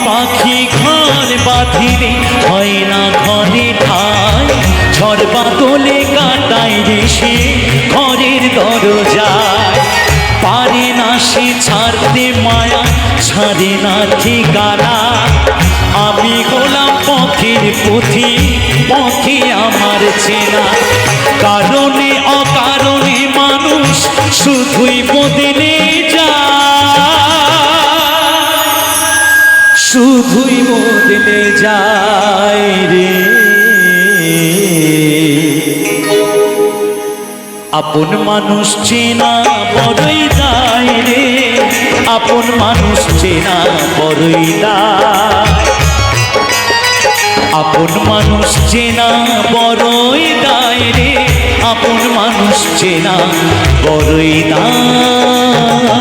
পাখি ঘর বাঁধিলে হয় না ঘরে ঠাই, ঝড় বাদলে কাটায় দেশে ঘরের দরজায়। পারে না সে ছাড়তে মায়া, ছাড়ে না ঠিকানা। আমি গোলাম পথের পথি, পথে আমার চেনা। কারণে অকারণে মানুষ শুধুই বদলে যায়, শুধুই বদলে যায় রে। আপন মানুষ চেনা বড়ই দায় রে, আপন মানুষ চেনা বড়ই দায়। আপন মানুষ চেনা বড়ই দায় রে, আপন মানুষ চেনা বড়ই দায়।